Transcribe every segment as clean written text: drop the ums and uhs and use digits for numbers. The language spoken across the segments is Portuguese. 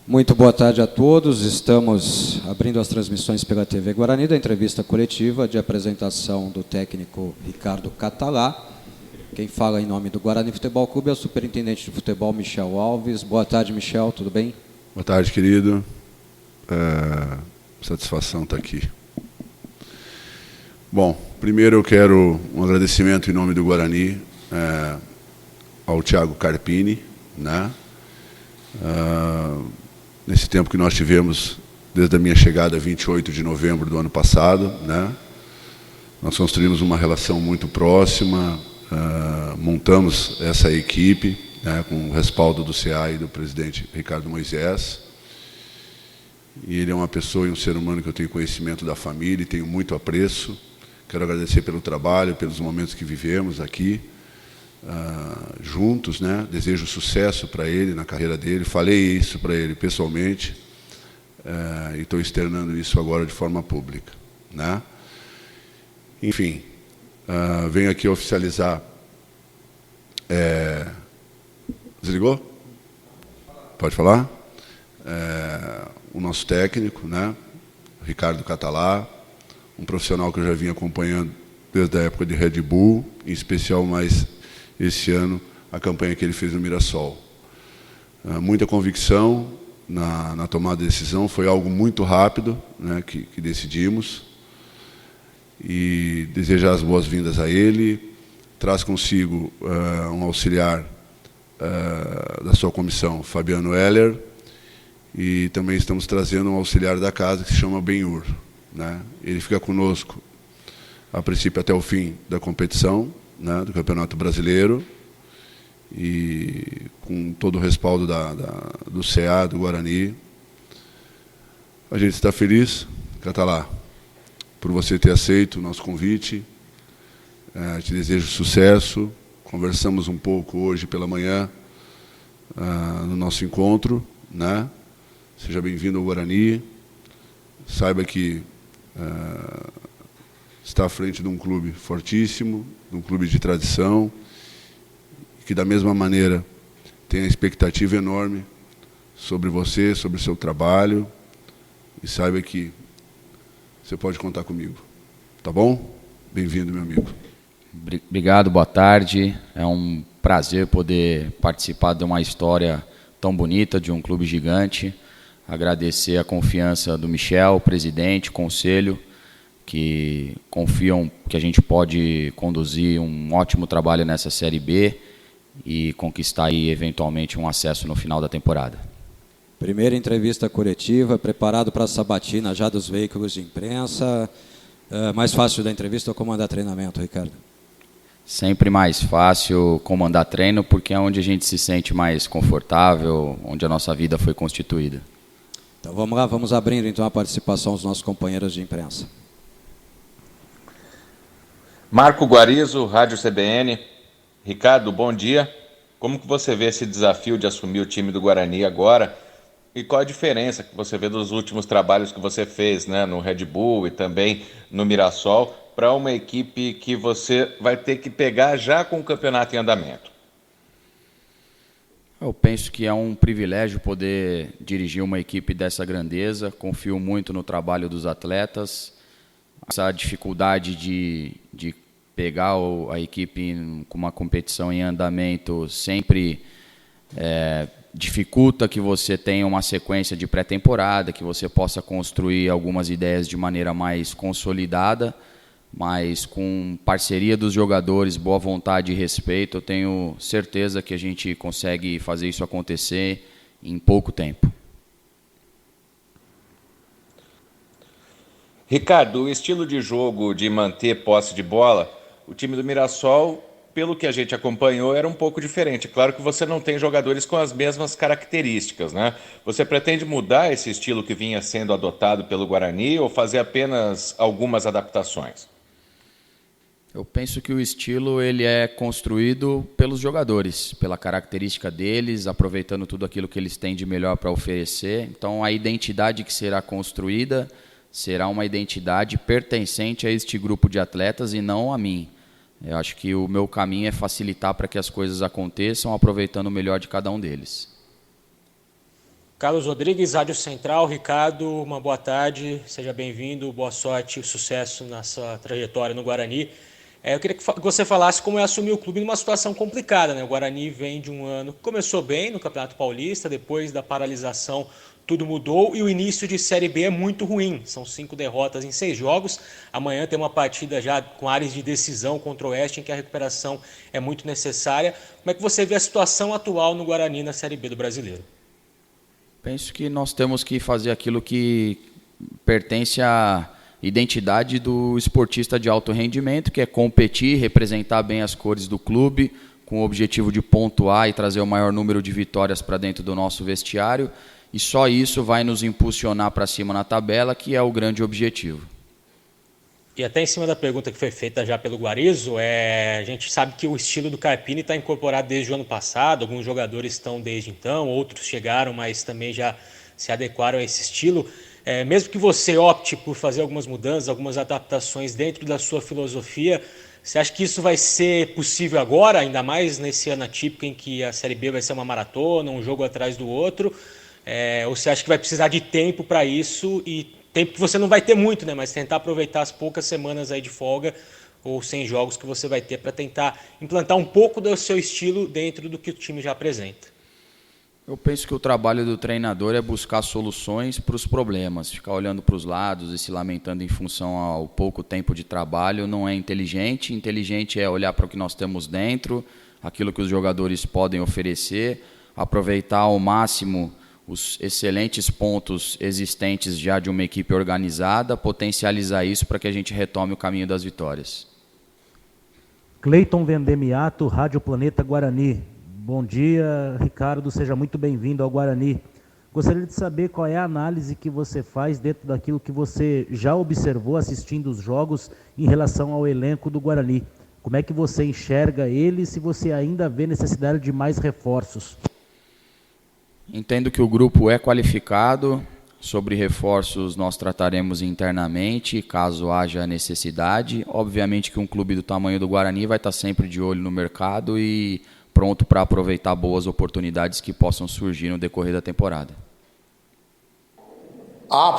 Muito boa tarde a todos. Estamos abrindo as transmissões pela TV Guarani da entrevista coletiva de apresentação do técnico Ricardo Catalá. Quem fala em nome do Guarani Futebol Clube é o superintendente de futebol Michel Alves. Boa tarde, Michel, tudo bem? Boa tarde, querido. Satisfação estar aqui. Bom, primeiro eu quero um agradecimento em nome do Guarani ao Thiago Carpini, né? Nesse tempo que nós tivemos, desde a minha chegada, 28 de novembro do ano passado, né? Nós construímos uma relação muito próxima, montamos essa equipe, né, com o respaldo do CA e do presidente Ricardo Moisés. E ele é uma pessoa e um ser humano que eu tenho conhecimento da família e tenho muito apreço. Quero agradecer pelo trabalho, pelos momentos que vivemos aqui, juntos, né? Desejo sucesso para ele na carreira dele. Falei isso para ele pessoalmente e estou externando isso agora de forma pública, né? Enfim, venho aqui oficializar. Desligou? Pode falar? O nosso técnico, né? Ricardo Catalá, um profissional que eu já vinha acompanhando desde a época de Red Bull, em especial mais esse ano, a campanha que ele fez no Mirassol. Muita convicção na tomada de decisão, foi algo muito rápido, né, que decidimos. E desejar as boas-vindas a ele. Traz consigo um auxiliar da sua comissão, Fabiano Heller, e também estamos trazendo um auxiliar da casa que se chama Benhur, né? Ele fica conosco, a princípio, até o fim da competição, né, do Campeonato Brasileiro, e com todo o respaldo do CA, do Guarani. A gente está feliz, Catalá, por você ter aceito o nosso convite. Te desejo sucesso. Conversamos um pouco hoje pela manhã no nosso encontro, né? Seja bem-vindo ao Guarani. Saiba que está à frente de um clube fortíssimo, de um clube de tradição, que da mesma maneira tem a expectativa enorme sobre você, sobre o seu trabalho, e saiba que você pode contar comigo. Tá bom? Bem-vindo, meu amigo. Obrigado, boa tarde. É um prazer poder participar de uma história tão bonita, de um clube gigante. Agradecer a confiança do Michel, presidente, conselho, que confiam que a gente pode conduzir um ótimo trabalho nessa Série B e conquistar aí, eventualmente, um acesso no final da temporada. Primeira entrevista coletiva, preparado para a sabatina já dos veículos de imprensa. Mais fácil da entrevista ou comandar treinamento, Ricardo? Sempre mais fácil comandar treino, porque é onde a gente se sente mais confortável, onde a nossa vida foi constituída. Então vamos lá, vamos abrindo então a participação dos nossos companheiros de imprensa. Marco Guarizo, Rádio CBN. Ricardo, bom dia. Como que você vê esse desafio de assumir o time do Guarani agora? E qual a diferença que você vê dos últimos trabalhos que você fez, né, no Red Bull e também no Mirassol, para uma equipe que você vai ter que pegar já com o campeonato em andamento? Eu penso que é um privilégio poder dirigir uma equipe dessa grandeza. Confio muito no trabalho dos atletas. Essa dificuldade de pegar a equipe com uma competição em andamento sempre dificulta que você tenha uma sequência de pré-temporada, que você possa construir algumas ideias de maneira mais consolidada, mas com parceria dos jogadores, boa vontade e respeito, eu tenho certeza que a gente consegue fazer isso acontecer em pouco tempo. Ricardo, o estilo de jogo de manter posse de bola, o time do Mirassol, pelo que a gente acompanhou, era um pouco diferente. Claro que você não tem jogadores com as mesmas características, né? Você pretende mudar esse estilo que vinha sendo adotado pelo Guarani ou fazer apenas algumas adaptações? Eu penso que o estilo ele é construído pelos jogadores, pela característica deles, aproveitando tudo aquilo que eles têm de melhor para oferecer. Então, a identidade que será construída será uma identidade pertencente a este grupo de atletas e não a mim. Eu acho que o meu caminho é facilitar para que as coisas aconteçam, aproveitando o melhor de cada um deles. Carlos Rodrigues, Rádio Central. Ricardo, uma boa tarde, seja bem-vindo, boa sorte e sucesso na sua trajetória no Guarani. Eu queria que você falasse como é assumir o clube numa situação complicada, né? O Guarani vem de um ano que começou bem no Campeonato Paulista, depois da paralisação tudo mudou e o início de Série B é muito ruim. São 5 derrotas em 6 jogos. Amanhã tem uma partida já com áreas de decisão contra o Oeste, em que a recuperação é muito necessária. Como é que você vê a situação atual no Guarani na Série B do Brasileiro? Penso que nós temos que fazer aquilo que pertence à identidade do esportista de alto rendimento, que é competir, representar bem as cores do clube, com o objetivo de pontuar e trazer o maior número de vitórias para dentro do nosso vestiário. E só isso vai nos impulsionar para cima na tabela, que é o grande objetivo. E até em cima da pergunta que foi feita já pelo Guarizo, a gente sabe que o estilo do Carpini está incorporado desde o ano passado, alguns jogadores estão desde então, outros chegaram, mas também já se adequaram a esse estilo. Mesmo que você opte por fazer algumas mudanças, algumas adaptações dentro da sua filosofia, você acha que isso vai ser possível agora, ainda mais nesse ano atípico em que a Série B vai ser uma maratona, um jogo atrás do outro? Ou você acha que vai precisar de tempo para isso, e tempo que você não vai ter muito, né? Mas tentar aproveitar as poucas semanas aí de folga ou sem jogos que você vai ter para tentar implantar um pouco do seu estilo dentro do que o time já apresenta? Eu penso que o trabalho do treinador é buscar soluções para os problemas. Ficar olhando para os lados e se lamentando em função ao pouco tempo de trabalho não é inteligente. Inteligente é olhar para o que nós temos dentro, aquilo que os jogadores podem oferecer, aproveitar ao máximo os excelentes pontos existentes já de uma equipe organizada, potencializar isso para que a gente retome o caminho das vitórias. Cleiton Vendemiato, Rádio Planeta Guarani. Bom dia, Ricardo, seja muito bem-vindo ao Guarani. Gostaria de saber qual é a análise que você faz dentro daquilo que você já observou assistindo os jogos em relação ao elenco do Guarani. Como é que você enxerga ele, se você ainda vê necessidade de mais reforços? Entendo que o grupo é qualificado. Sobre reforços nós trataremos internamente, caso haja necessidade. Obviamente que um clube do tamanho do Guarani vai estar sempre de olho no mercado e pronto para aproveitar boas oportunidades que possam surgir no decorrer da temporada.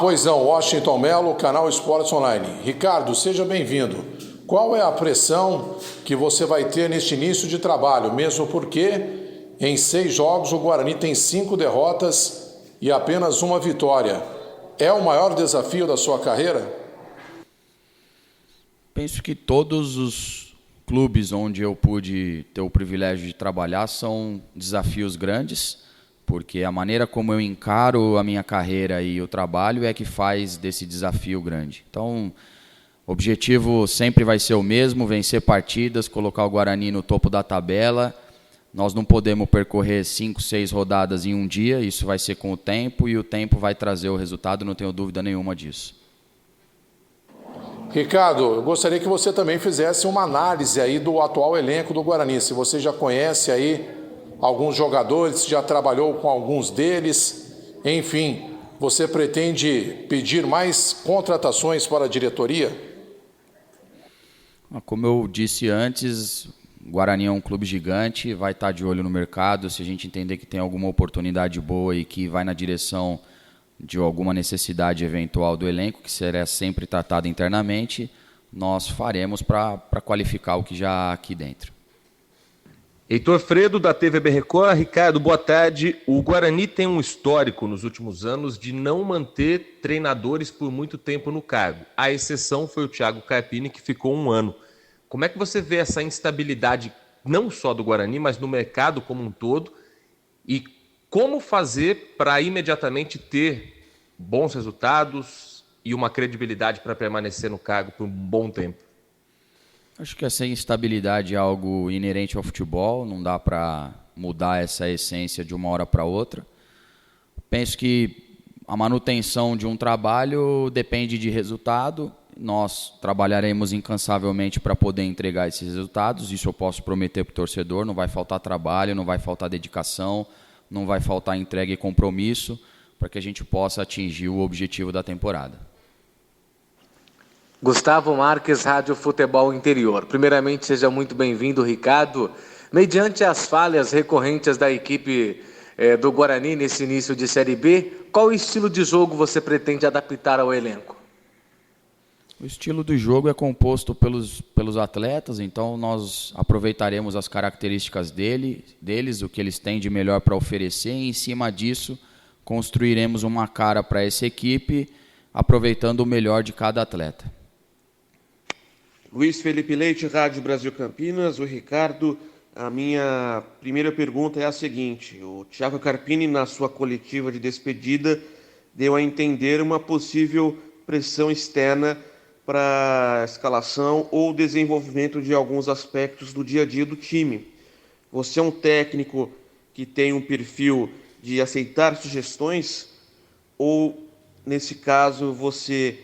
Pois não, Washington Melo, Canal Esportes Online. Ricardo, seja bem-vindo. Qual é a pressão que você vai ter neste início de trabalho, mesmo porque em 6 jogos o Guarani tem 5 derrotas e apenas 1 vitória? É o maior desafio da sua carreira? Penso que todos os clubes onde eu pude ter o privilégio de trabalhar são desafios grandes, porque a maneira como eu encaro a minha carreira e o trabalho é que faz desse desafio grande. Então, o objetivo sempre vai ser o mesmo, vencer partidas, colocar o Guarani no topo da tabela. Nós não podemos percorrer 5, 6 rodadas em um dia, isso vai ser com o tempo, e o tempo vai trazer o resultado, não tenho dúvida nenhuma disso. Ricardo, eu gostaria que você também fizesse uma análise aí do atual elenco do Guarani. Se você já conhece aí alguns jogadores, já trabalhou com alguns deles, enfim, você pretende pedir mais contratações para a diretoria? Como eu disse antes, o Guarani é um clube gigante, vai estar de olho no mercado. Se a gente entender que tem alguma oportunidade boa e que vai na direção de alguma necessidade eventual do elenco, que será sempre tratado internamente, nós faremos para qualificar o que já há aqui dentro. Heitor Fredo, da TVB Record. Ricardo, boa tarde. O Guarani tem um histórico nos últimos anos de não manter treinadores por muito tempo no cargo. A exceção foi o Thiago Carpini, que ficou 1 ano. Como é que você vê essa instabilidade, não só do Guarani, mas no mercado como um todo? E como fazer para imediatamente ter bons resultados e uma credibilidade para permanecer no cargo por um bom tempo? Acho que essa instabilidade é algo inerente ao futebol, não dá para mudar essa essência de uma hora para outra. Penso que a manutenção de um trabalho depende de resultado. Nós trabalharemos incansavelmente para poder entregar esses resultados, isso eu posso prometer para o torcedor. Não vai faltar trabalho, não vai faltar dedicação, não vai faltar entrega e compromisso para que a gente possa atingir o objetivo da temporada. Gustavo Marques, Rádio Futebol Interior. Primeiramente, seja muito bem-vindo, Ricardo. Mediante as falhas recorrentes da equipe do Guarani nesse início de Série B. Qual estilo de jogo você pretende adaptar ao elenco? O estilo do jogo é composto pelos atletas, então nós aproveitaremos as características deles, o que eles têm de melhor para oferecer, e em cima disso construiremos uma cara para essa equipe, aproveitando o melhor de cada atleta. Luiz Felipe Leite, Rádio Brasil Campinas. O Ricardo, a minha primeira pergunta é a seguinte: o Thiago Carpini, na sua coletiva de despedida, deu a entender uma possível pressão externa para a escalação ou desenvolvimento de alguns aspectos do dia a dia do time. Você é um técnico que tem um perfil de aceitar sugestões, ou, nesse caso, você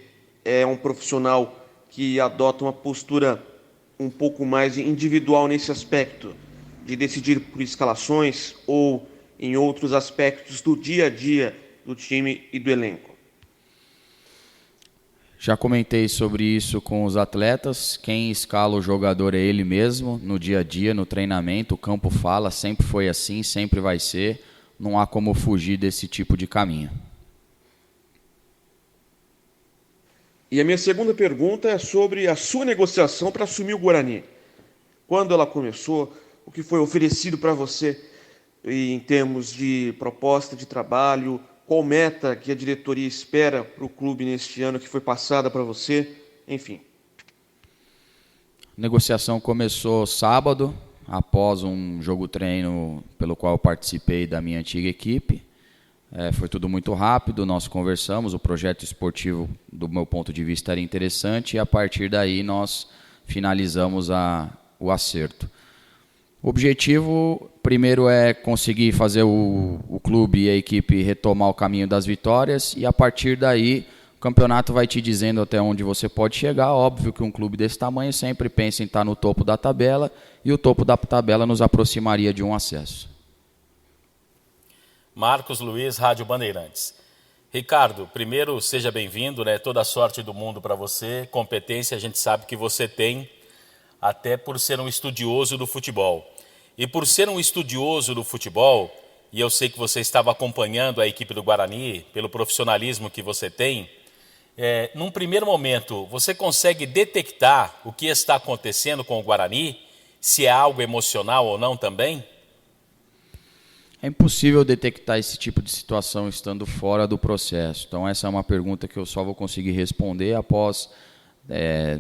é um profissional que adota uma postura um pouco mais individual nesse aspecto, de decidir por escalações ou em outros aspectos do dia a dia do time e do elenco? Já comentei sobre isso com os atletas. Quem escala o jogador é ele mesmo, no dia a dia, no treinamento. O campo fala, sempre foi assim, sempre vai ser. Não há como fugir desse tipo de caminho. E a minha segunda pergunta é sobre a sua negociação para assumir o Guarani. Quando ela começou, o que foi oferecido para você em termos de proposta de trabalho? Qual meta que a diretoria espera para o clube neste ano que foi passada para você? Enfim. A negociação começou sábado, após um jogo-treino pelo qual eu participei da minha antiga equipe. Foi tudo muito rápido, nós conversamos, o projeto esportivo, do meu ponto de vista, era interessante, e a partir daí nós finalizamos o acerto. O objetivo, primeiro, é conseguir fazer o clube e a equipe retomar o caminho das vitórias, e a partir daí o campeonato vai te dizendo até onde você pode chegar. Óbvio que um clube desse tamanho sempre pensa em estar no topo da tabela, e o topo da tabela nos aproximaria de um acesso. Marcos Luiz, Rádio Bandeirantes. Ricardo, primeiro, seja bem-vindo, né? Toda a sorte do mundo para você. Competência a gente sabe que você tem, até por ser um estudioso do futebol. E por ser um estudioso do futebol, e eu sei que você estava acompanhando a equipe do Guarani, pelo profissionalismo que você tem, num primeiro momento, você consegue detectar o que está acontecendo com o Guarani? Se é algo emocional ou não também? É impossível detectar esse tipo de situação estando fora do processo. Então essa é uma pergunta que eu só vou conseguir responder após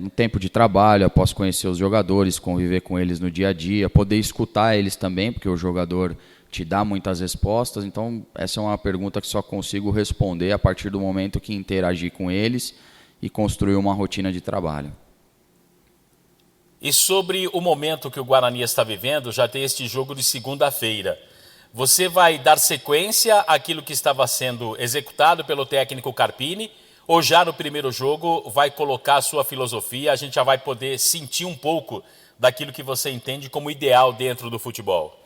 um tempo de trabalho, após conhecer os jogadores, conviver com eles no dia a dia, poder escutar eles também, porque o jogador te dá muitas respostas. Então essa é uma pergunta que só consigo responder a partir do momento que interagir com eles e construir uma rotina de trabalho. E sobre o momento que o Guarani está vivendo, já tem este jogo de segunda-feira. Você vai dar sequência àquilo que estava sendo executado pelo técnico Carpini, ou já no primeiro jogo vai colocar a sua filosofia, a gente já vai poder sentir um pouco daquilo que você entende como ideal dentro do futebol?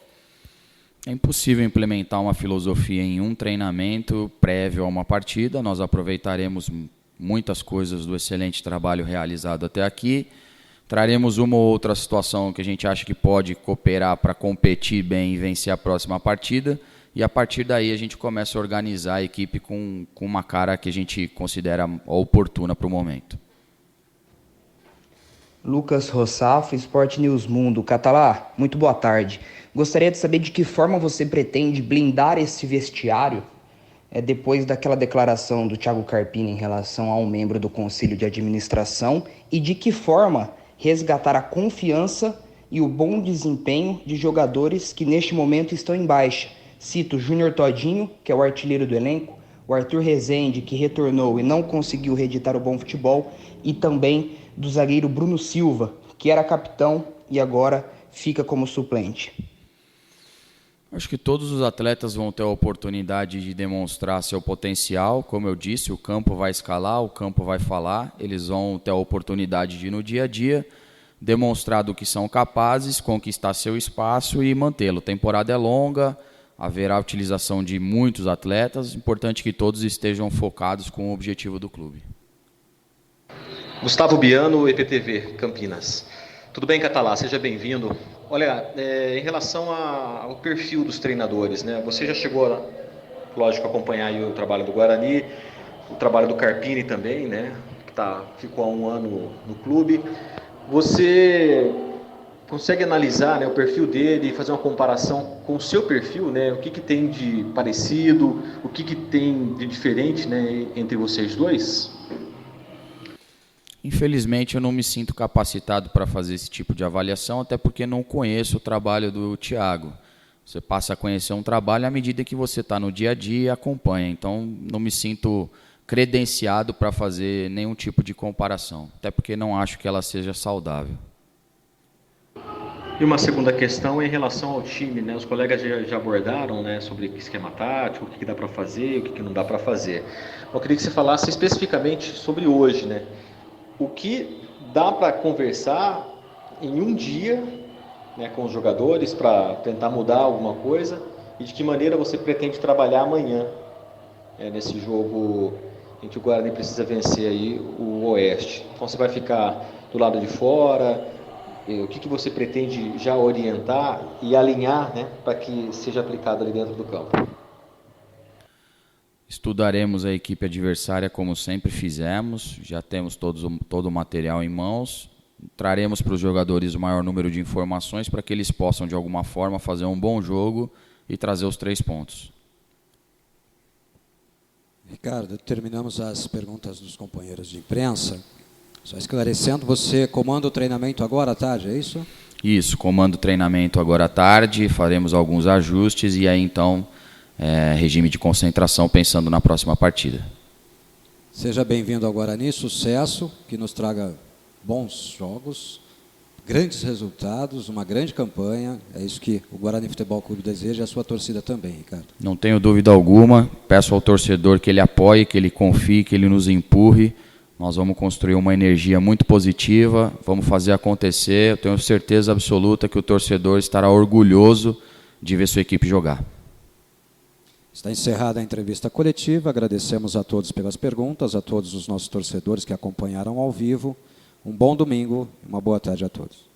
É impossível implementar uma filosofia em um treinamento prévio a uma partida. Nós aproveitaremos muitas coisas do excelente trabalho realizado até aqui. Traremos uma ou outra situação que a gente acha que pode cooperar para competir bem e vencer a próxima partida. E a partir daí a gente começa a organizar a equipe com uma cara que a gente considera oportuna para o momento. Lucas Rossafo, Sport News Mundo. Catalá, muito boa tarde. Gostaria de saber de que forma você pretende blindar esse vestiário depois daquela declaração do Thiago Carpini em relação a um membro do Conselho de Administração, e de que forma resgatar a confiança e o bom desempenho de jogadores que neste momento estão em baixa. Cito o Júnior Todinho, que é o artilheiro do elenco, o Arthur Rezende, que retornou e não conseguiu reeditar o bom futebol, e também do zagueiro Bruno Silva, que era capitão e agora fica como suplente. Acho que todos os atletas vão ter a oportunidade de demonstrar seu potencial. Como eu disse, o campo vai escalar, o campo vai falar. Eles vão ter a oportunidade de, no dia a dia, demonstrar do que são capazes, conquistar seu espaço e mantê-lo. A temporada é longa, haverá a utilização de muitos atletas. Importante que todos estejam focados com o objetivo do clube. Gustavo Biano, EPTV, Campinas. Tudo bem, Catalá? Seja bem-vindo. Olha, em relação ao perfil dos treinadores, né? Você já chegou, lógico, a acompanhar aí o trabalho do Guarani, o trabalho do Carpini também, né? Que ficou há 1 ano no clube. Você consegue analisar, né, o perfil dele e fazer uma comparação com o seu perfil, né? O que tem de parecido, o que tem de diferente, né, entre vocês dois? Infelizmente, eu não me sinto capacitado para fazer esse tipo de avaliação, até porque não conheço o trabalho do Thiago. Você passa a conhecer um trabalho à medida que você está no dia a dia e acompanha. Então, não me sinto credenciado para fazer nenhum tipo de comparação, até porque não acho que ela seja saudável. E uma segunda questão é em relação ao time, né? Os colegas já abordaram, né, sobre esquema tático, o que dá para fazer, o que não dá para fazer. Eu queria que você falasse especificamente sobre hoje, né? O que dá para conversar em um dia, né, com os jogadores para tentar mudar alguma coisa e de que maneira você pretende trabalhar amanhã, nesse jogo em que o Guarani precisa vencer aí o Oeste. Então você vai ficar do lado de fora, o que você pretende já orientar e alinhar, né, para que seja aplicado ali dentro do campo? Estudaremos a equipe adversária como sempre fizemos, já temos todo o material em mãos, traremos para os jogadores o maior número de informações para que eles possam de alguma forma fazer um bom jogo e trazer os 3 pontos. Ricardo, terminamos as perguntas dos companheiros de imprensa. Só esclarecendo, você comanda o treinamento agora à tarde, é isso? Isso, comando o treinamento agora à tarde, faremos alguns ajustes e aí então regime de concentração pensando na próxima partida. Seja bem-vindo ao Guarani, sucesso, que nos traga bons jogos, grandes resultados, uma grande campanha. É isso que o Guarani Futebol Clube deseja e a sua torcida também, Ricardo. Não tenho dúvida alguma, peço ao torcedor que ele apoie, que ele confie, que ele nos empurre. Nós vamos construir uma energia muito positiva, vamos fazer acontecer. Eu tenho certeza absoluta que o torcedor estará orgulhoso de ver sua equipe jogar. Está encerrada a entrevista coletiva. Agradecemos a todos pelas perguntas, a todos os nossos torcedores que acompanharam ao vivo. Um bom domingo e uma boa tarde a todos.